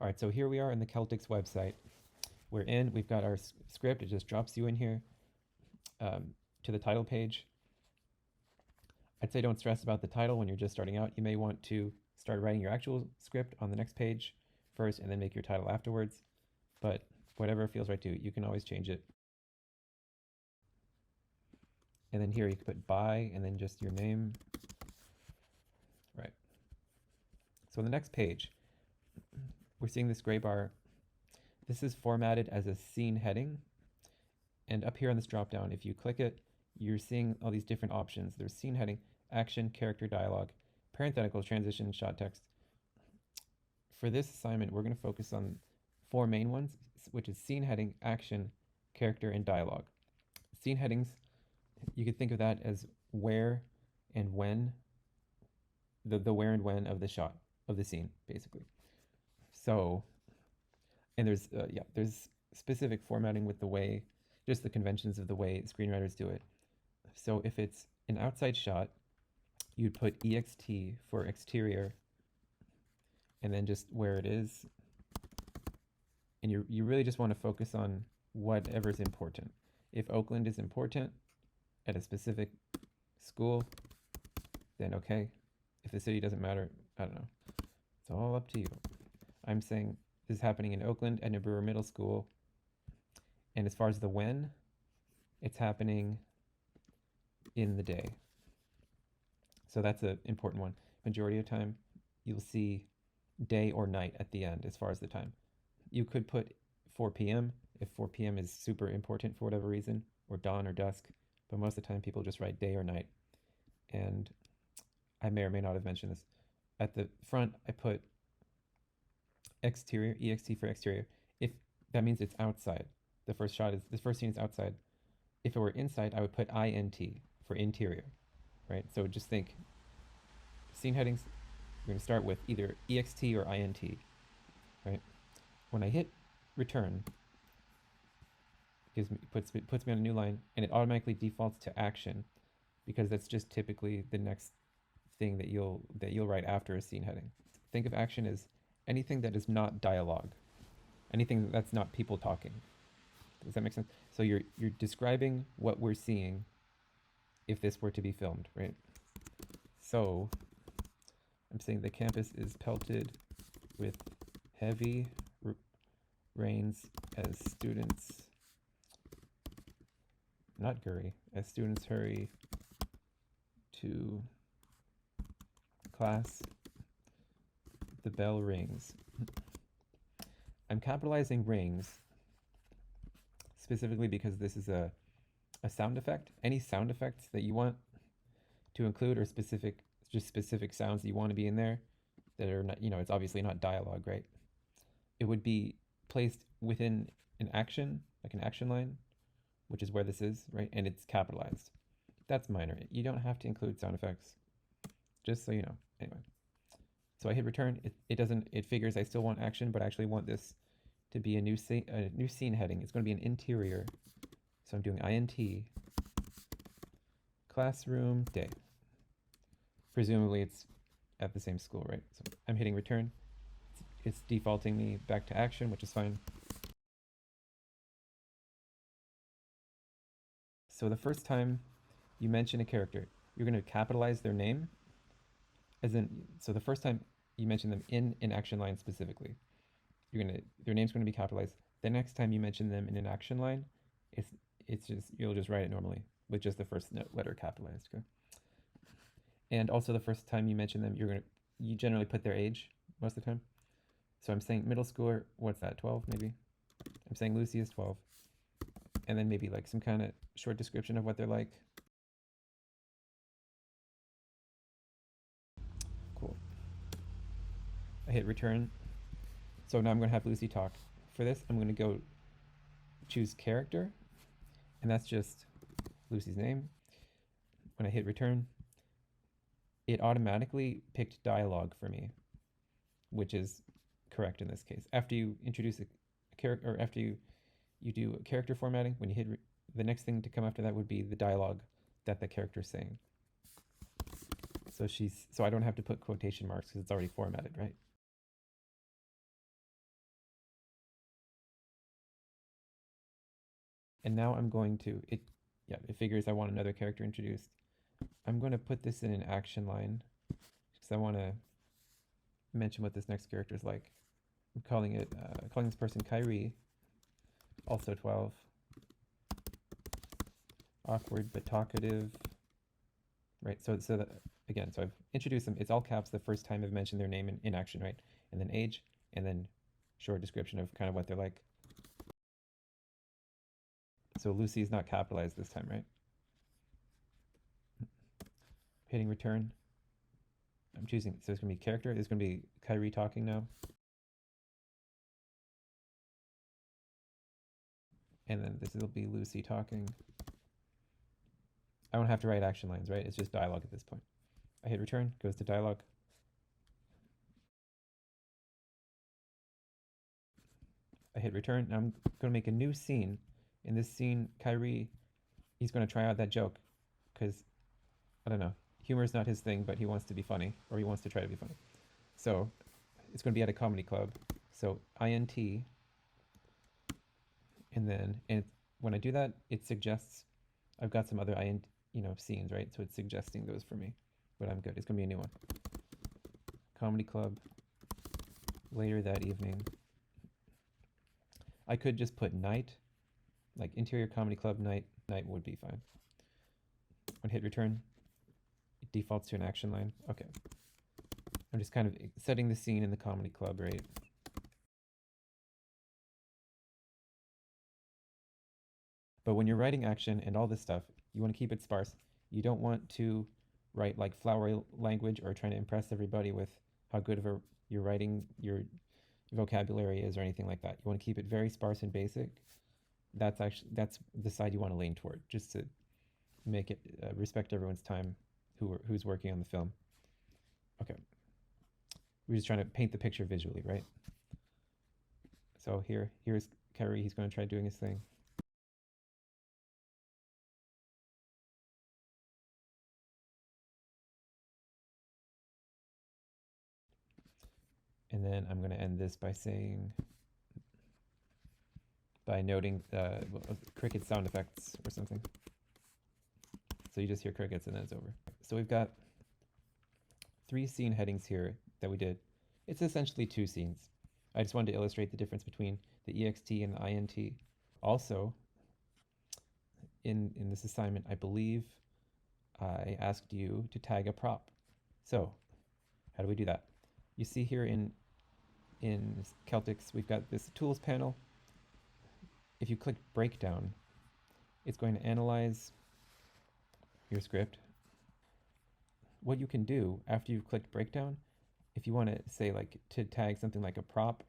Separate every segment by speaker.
Speaker 1: All right, so here we are in the Celtx website. We've got our script. It just drops you in here to the title page. I'd say don't stress about the title when you're just starting out. You may want to start writing your actual script on the next page first and then make your title afterwards. But whatever feels right to you, you can always change it. And then here you can put by and then just your name. Right. So on the next page, we're seeing this gray bar. This is formatted as a scene heading. And up here on this drop down, if you click it, you're seeing all these different options. There's scene heading, action, character, dialogue, parenthetical, transition, shot text. For this assignment, we're going to focus on four main ones, which is scene heading, action, character, and dialogue. Scene headings, you could think of that as where and when, the where and when of the shot, of the scene, basically. So, and there's specific formatting with the way, just the conventions of the way screenwriters do it. So if it's an outside shot, you'd put ext for exterior, and then just where it is. And you really just want to focus on whatever's important. If Oakland is important at a specific school, then okay. If the city doesn't matter, I don't know. It's all up to you. I'm saying this is happening in Oakland at New Brewer Middle School. And as far as the when, it's happening in the day. So that's an important one. Majority of time, you'll see day or night at the end as far as the time. You could put 4 p.m. if 4 p.m. is super important for whatever reason, or dawn or dusk. But most of the time, people just write day or night. And I may or may not have mentioned this. At the front, I put exterior, ext for exterior. If that means it's outside. The first scene is outside. If it were inside, I would put int for interior, right? So just think, scene headings, you're going to start with either ext or int, right? When I hit return, it puts me on a new line, and it automatically defaults to action, because that's just typically the next thing that you'll write after a scene heading. Think of action as anything that is not dialogue, anything that's not people talking. Does that make sense? So you're describing what we're seeing if this were to be filmed, right? So I'm saying the campus is pelted with heavy rains as students, not Gurry, as students hurry to class. The bell rings. I'm capitalizing rings specifically because this is a sound effect. Any sound effects that you want to include, or specific sounds that you want to be in there that are not, it's obviously not dialogue, right? It would be placed within an action, like an action line, which is where this is, right? And it's capitalized. That's minor. You don't have to include sound effects, just so you know. Anyway, so I hit return. It figures I still want action, but I actually want this to be a new scene heading. It's going to be an interior. So I'm doing int classroom day. Presumably it's at the same school, right? So I'm hitting return. It's defaulting me back to action, which is fine. So the first time you mention a character, you're going to capitalize their name, so the first time you mention them in an action line specifically, their name's going to be capitalized. The next time you mention them in an action line, you'll just write it normally with just the first letter capitalized. Okay? And also the first time you mention them, you generally put their age most of the time. So I'm saying middle schooler, what's that, 12 maybe? I'm saying Lucy is 12. And then maybe like some kind of short description of what they're like. Cool. I hit return. So now I'm going to have Lucy talk. For this, I'm going to go choose character, and that's just Lucy's name. When I hit return, it automatically picked dialogue for me, which is correct in this case. After you introduce a character, or after you do a character formatting, when you hit the next thing to come after that would be the dialogue that the character is saying. So I don't have to put quotation marks because it's already formatted, right? And now I'm going to, it figures I want another character introduced. I'm going to put this in an action line because I want to mention what this next character is like. I'm calling this person Kyrie, also 12. Awkward but talkative. Right, so that, again, so I've introduced them. It's all caps the first time I've mentioned their name in action, right? And then age, and then short description of kind of what they're like. So Lucy is not capitalized this time, right? Hitting return. I'm choosing, so it's going to be character. It's going to be Kyrie talking now. And then this will be Lucy talking. I don't have to write action lines, right? It's just dialogue at this point. I hit return, goes to dialogue. I hit return. Now I'm going to make a new scene. In this scene, Kyrie, he's going to try out that joke because, I don't know, humor is not his thing, but he wants to be funny, or he wants to try to be funny. So it's going to be at a comedy club. So INT, and then when I do that, it suggests I've got some other INT, scenes, right? So it's suggesting those for me, but I'm good. It's going to be a new one. Comedy club, later that evening. I could just put night, like interior comedy club night. Night would be fine. When hit return, it defaults to an action line. Okay. I'm just kind of setting the scene in the comedy club, right? But when you're writing action and all this stuff, you want to keep it sparse. You don't want to write like flowery language or trying to impress everybody with how good of your writing, your vocabulary is or anything like that. You want to keep it very sparse and basic. That's the side you want to lean toward, just to make it respect everyone's time who's working on the film. Okay. We're just trying to paint the picture visually, right? So here's Kyrie. He's going to try doing his thing. And then I'm going to end this by noting cricket sound effects or something. So you just hear crickets and then it's over. So we've got 3 scene headings here that we did. It's essentially 2 scenes. I just wanted to illustrate the difference between the EXT and the INT. Also, in this assignment, I believe I asked you to tag a prop. So how do we do that? You see here in Celtx, we've got this tools panel. If you click breakdown, it's going to analyze your script. What you can do after you've clicked breakdown, if you want to say like to tag something like a prop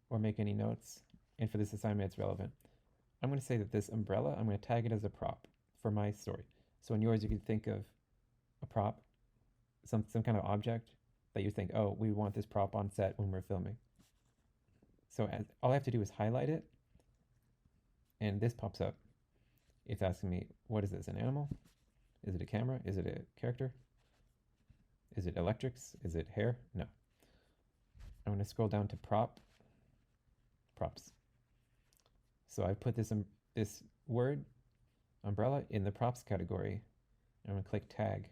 Speaker 1: or make any notes, and for this assignment it's relevant, I'm going to say that this umbrella, I'm going to tag it as a prop for my story. So in yours, you could think of a prop, some kind of object that you think, oh, we want this prop on set when we're filming. So all I have to do is highlight it, and this pops up. It's asking me, what is this, an animal? Is it a camera? Is it a character? Is it electrics? Is it hair? No. I'm going to scroll down to props. So I put this word, umbrella, in the props category. I'm going to click tag.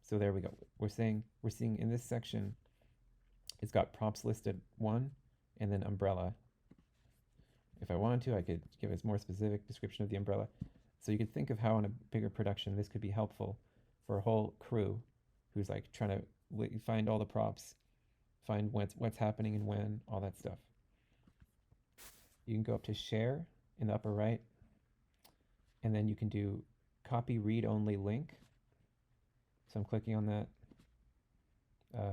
Speaker 1: So there we go. We're seeing in this section, it's got props listed 1 and then umbrella. If I wanted to, I could give a more specific description of the umbrella. So you could think of how in a bigger production this could be helpful for a whole crew who's like trying to find all the props, find what's happening and when, all that stuff. You can go up to share in the upper right, and then you can do copy read only link. So I'm clicking on that.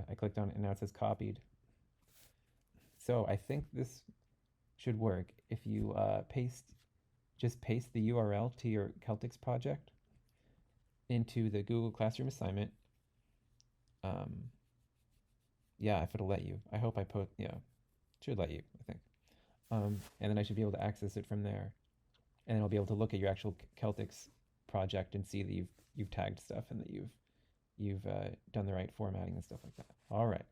Speaker 1: I clicked on it and now it says copied. So I think this should work if you just paste the URL to your Celtx project into the Google Classroom assignment. Yeah, if it'll let you. I hope yeah, it should let you, I think. And then I should be able to access it from there. And then I'll be able to look at your actual Celtx project and see that you've tagged stuff and that you've done the right formatting and stuff like that. All right.